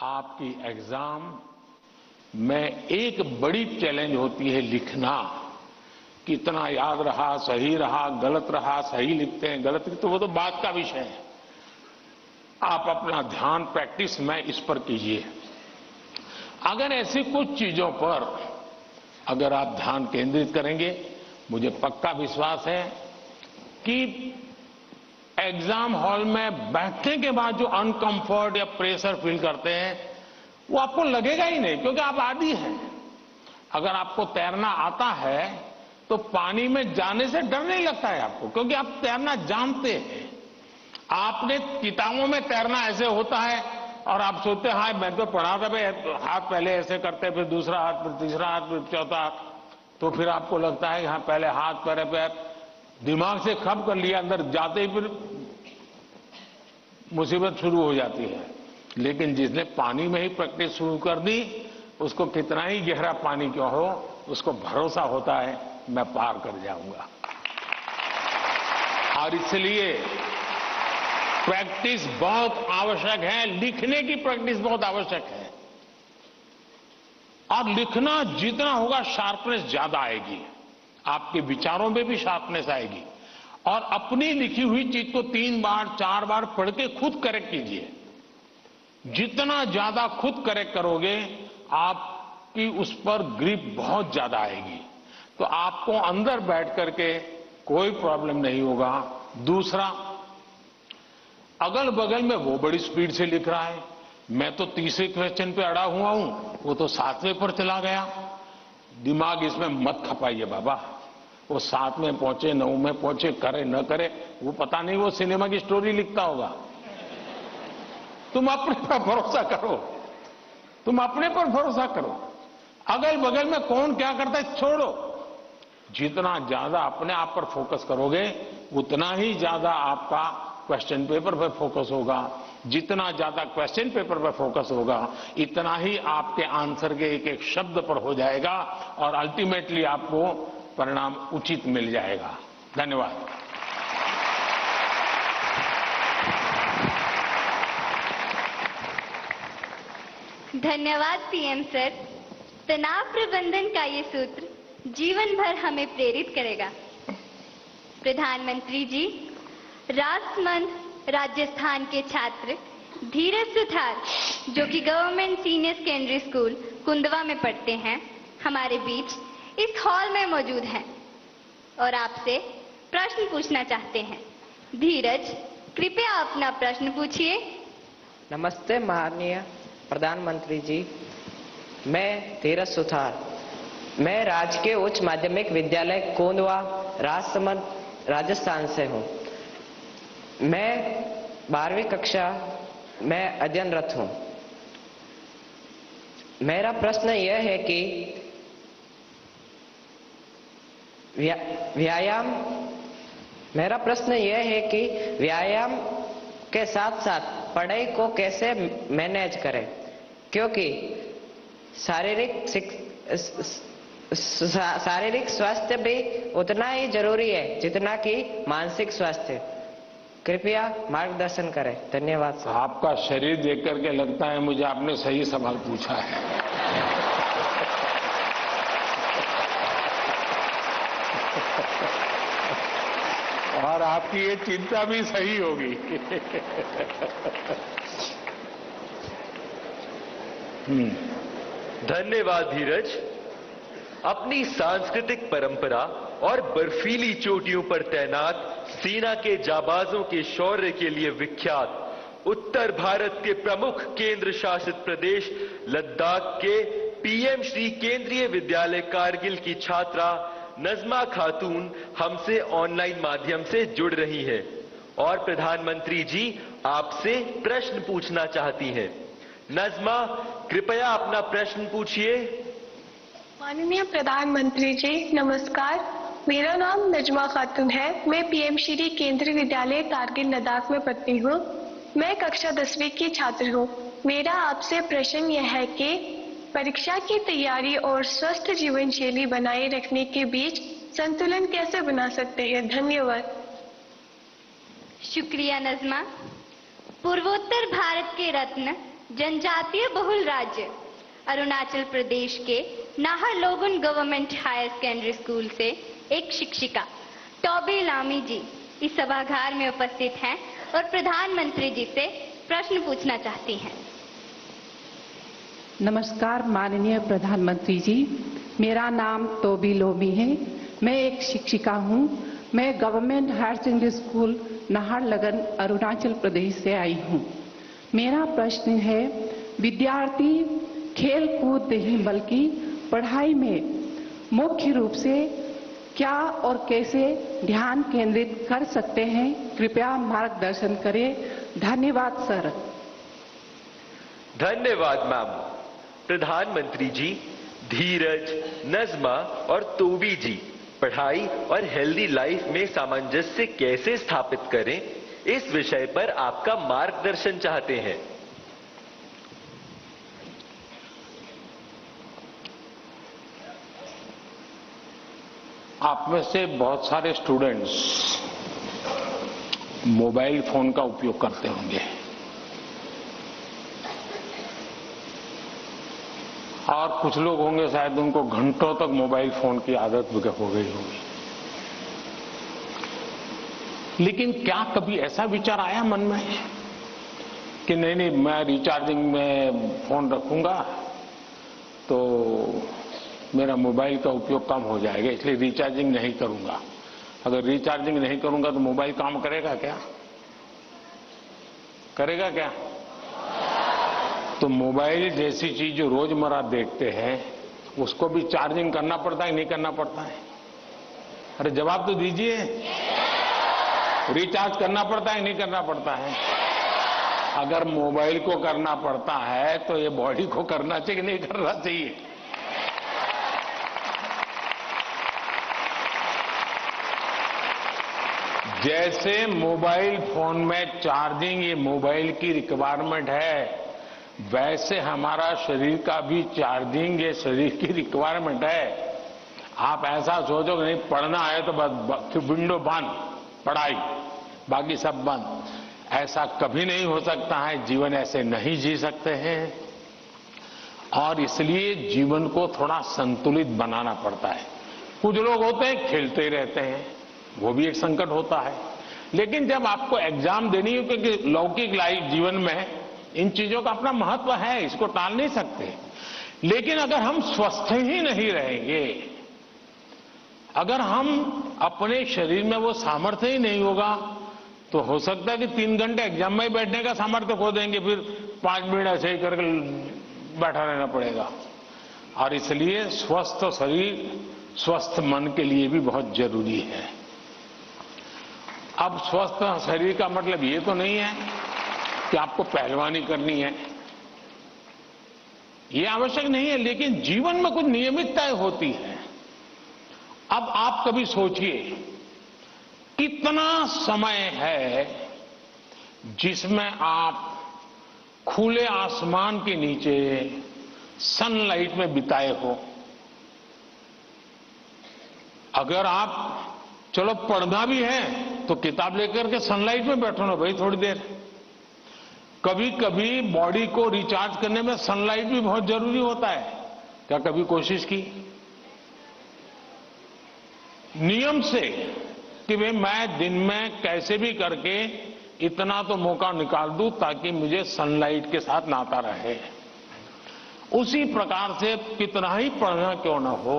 आपकी एग्जाम में एक बड़ी चैलेंज होती है लिखना। कितना याद रहा, सही रहा, गलत रहा, सही लिखते हैं, गलत लिखते, तो वो तो बात का विषय है। आप अपना ध्यान प्रैक्टिस में इस पर कीजिए। अगर ऐसी कुछ चीजों पर अगर आप ध्यान केंद्रित करेंगे, मुझे पक्का विश्वास है कि एग्जाम हॉल में बैठने के बाद जो अनकंफर्ट या प्रेशर फील करते हैं वो आपको लगेगा ही नहीं, क्योंकि आप आदी हैं। अगर आपको तैरना आता है तो पानी में जाने से डर नहीं लगता है आपको, क्योंकि आप तैरना जानते हैं। आपने किताबों में तैरना ऐसे होता है और आप सोचते हैं, हाँ मैं तो पढ़ा था भाई, हाथ पहले ऐसे करते, फिर दूसरा हाथ, फिर तीसरा हाथ, फिर चौथा हाथ, तो फिर आपको लगता है हाँ पहले हाथ पैर दिमाग से खप कर लिया, अंदर जाते ही फिर मुसीबत शुरू हो जाती है। लेकिन जिसने पानी में ही प्रैक्टिस शुरू कर दी, उसको कितना ही गहरा पानी क्यों हो, उसको भरोसा होता है मैं पार कर जाऊंगा। और इसलिए प्रैक्टिस बहुत आवश्यक है, लिखने की प्रैक्टिस बहुत आवश्यक है। और लिखना जितना होगा शार्पनेस ज्यादा आएगी, आपके विचारों में भी शार्पनेस आएगी। और अपनी लिखी हुई चीज को 3 बार 4 बार पढ़ के खुद करेक्ट कीजिए। जितना ज्यादा खुद करेक्ट करोगे, आपकी उस पर ग्रिप बहुत ज्यादा आएगी, तो आपको अंदर बैठ करके कोई प्रॉब्लम नहीं होगा। दूसरा, अगल बगल में वो बड़ी स्पीड से लिख रहा है, मैं तो तीसरे क्वेश्चन पे अड़ा हुआ हूं, वो तो 7वें पर चला गया। दिमाग इसमें मत खपाइए बाबा, वो 7 में पहुंचे, 9 में पहुंचे, करे न करे, वो पता नहीं, वो सिनेमा की स्टोरी लिखता होगा। तुम अपने पर भरोसा करो, तुम अपने पर भरोसा करो। अगल बगल में कौन क्या करता है छोड़ो। जितना ज्यादा अपने आप पर फोकस करोगे, उतना ही ज्यादा आपका क्वेश्चन पेपर पर फोकस होगा। जितना ज्यादा क्वेश्चन पेपर पर फोकस होगा, इतना ही आपके आंसर के एक एक शब्द पर हो जाएगा और अल्टीमेटली आपको परिणाम उचित मिल जाएगा। धन्यवाद। धन्यवाद पीएम सर। तनाव प्रबंधन का ये सूत्र जीवन भर हमें प्रेरित करेगा। प्रधानमंत्री जी, राजमंद राजस्थान के छात्र धीरज सुथार, जो कि government senior secondary school Kundwa में पढ़ते हैं, हमारे बीच इस हॉल में मौजूद हैं और आपसे प्रश्न पूछना चाहते हैं। धीरज, कृपया अपना प्रश्न पूछिए। नमस्ते माननीय प्रधानमंत्री जी, मैं धीरज सुथार, मैं राजकीय उच्च माध्यमिक विद्यालय कोंदवा राजसमंद राजस्थान से हूँ। मैं 12वीं कक्षा में अध्ययनरत हूँ। मेरा प्रश्न यह है कि व्यायाम के साथ साथ पढ़ाई को कैसे मैनेज करें, क्योंकि शारीरिक स्वास्थ्य भी उतना ही जरूरी है जितना कि मानसिक स्वास्थ्य। कृपया मार्गदर्शन करें। धन्यवाद सर। आपका शरीर देख करके लगता है मुझे आपने सही सवाल पूछा है। और आपकी ये चिंता भी सही होगी। धन्यवाद धीरज। अपनी सांस्कृतिक परंपरा और बर्फीली चोटियों पर तैनात सेना के जाबाजों के शौर्य के लिए विख्यात उत्तर भारत के प्रमुख केंद्र शासित प्रदेश लद्दाख के पीएम श्री केंद्रीय विद्यालय कारगिल की छात्रा नजमा खातून हमसे ऑनलाइन माध्यम से जुड़ रही हैं और प्रधानमंत्री जी आपसे प्रश्न पूछना चाहती हैं। नजमा, कृपया अपना प्रश्न पूछिए। माननीय प्रधानमंत्री जी नमस्कार, मेरा नाम नजमा खातून है। मैं पीएम श्री केंद्रीय विद्यालय कारगिल लद्दाख में पढ़ती हूँ। मैं कक्षा 10वीं की छात्र हूँ। मेरा आपसे प्रश्न यह है कि परीक्षा की तैयारी और स्वस्थ जीवन शैली बनाए रखने के बीच संतुलन कैसे बना सकते हैं। धन्यवाद। शुक्रिया नजमा। पूर्वोत्तर भारत के रत्न जनजातीय बहुल राज्य अरुणाचल प्रदेश के नाहरलोगुन गवर्नमेंट हायर सेकेंडरी स्कूल से एक शिक्षिका टॉबी लामी जी इस सभागार में उपस्थित हैं और प्रधानमंत्री जी से प्रश्न पूछना चाहती हैं। नमस्कार माननीय प्रधानमंत्री जी, मेरा नाम टोबी लोमी है। मैं एक शिक्षिका हूँ। मैं government higher secondary school Naharlagun Arunachal Pradesh से आई हूँ। मेरा प्रश्न है, विद्यार्थी खेल कूद नहीं बल्कि पढ़ाई में मुख्य रूप से क्या और कैसे ध्यान केंद्रित कर सकते हैं? कृपया मार्गदर्शन करें। धन्यवाद सर। धन्यवाद मैम। प्रधानमंत्री जी, धीरज, नज़्मा और तोबी जी पढ़ाई और हेल्दी लाइफ में सामंजस्य कैसे स्थापित करें, इस विषय पर आपका मार्गदर्शन चाहते हैं। आप में से बहुत सारे स्टूडेंट्स मोबाइल फोन का उपयोग करते होंगे और कुछ लोग होंगे शायद उनको घंटों तक मोबाइल फोन की आदत हो गई होगी। लेकिन क्या कभी ऐसा विचार आया मन में कि नहीं मैं रिचार्जिंग में फोन रखूंगा तो मेरा मोबाइल का उपयोग कम हो जाएगा, इसलिए रिचार्जिंग नहीं करूंगा। अगर रिचार्जिंग नहीं करूंगा तो मोबाइल काम करेगा क्या? करेगा क्या? तो मोबाइल जैसी चीज जो रोजमर्रा देखते हैं उसको भी चार्जिंग करना पड़ता है नहीं करना पड़ता है? अरे जवाब तो दीजिए। रिचार्ज करना पड़ता है नहीं करना पड़ता है? अगर मोबाइल को करना पड़ता है तो ये बॉडी को करना चाहिए कि नहीं करना चाहिए? जैसे मोबाइल फोन में चार्जिंग ये मोबाइल की रिक्वायरमेंट है, वैसे हमारा शरीर का भी चार्जिंग ये शरीर की रिक्वायरमेंट है। आप ऐसा सोचो कि नहीं पढ़ना है तो बस विंडो बंद, पढ़ाई, बाकी सब बंद, ऐसा कभी नहीं हो सकता है। जीवन ऐसे नहीं जी सकते हैं और इसलिए जीवन को थोड़ा संतुलित बनाना पड़ता है। कुछ लोग होते हैं खेलते ही रहते हैं, वो भी एक संकट होता है। लेकिन जब आपको एग्जाम देनी हो, क्योंकि लौकिक लाइफ जीवन में इन चीजों का अपना महत्व है, इसको टाल नहीं सकते। लेकिन अगर हम स्वस्थ ही नहीं रहेंगे, अगर हम अपने शरीर में वो सामर्थ्य ही नहीं होगा, तो हो सकता है कि 3 घंटे एग्जाम में बैठने का सामर्थ्य खो देंगे, फिर 5 मिनट ऐसे ही करके बैठा रहना पड़ेगा। और इसलिए स्वस्थ शरीर स्वस्थ मन के लिए भी बहुत जरूरी है। अब स्वस्थ शरीर का मतलब ये तो नहीं है कि आपको पहलवानी करनी है, ये आवश्यक नहीं है, लेकिन जीवन में कुछ नियमितताएं होती है। अब आप कभी सोचिए कितना समय है जिसमें आप खुले आसमान के नीचे सनलाइट में बिताए हो। अगर आप चलो पढ़ना भी है तो किताब लेकर के सनलाइट में बैठो ना भाई थोड़ी देर। कभी कभी बॉडी को रिचार्ज करने में सनलाइट भी बहुत जरूरी होता है। क्या कभी कोशिश की नियम से कि भाई मैं दिन में कैसे भी करके इतना तो मौका निकाल दूं ताकि मुझे सनलाइट के साथ नाता रहे? उसी प्रकार से कितना ही पढ़ना क्यों ना हो,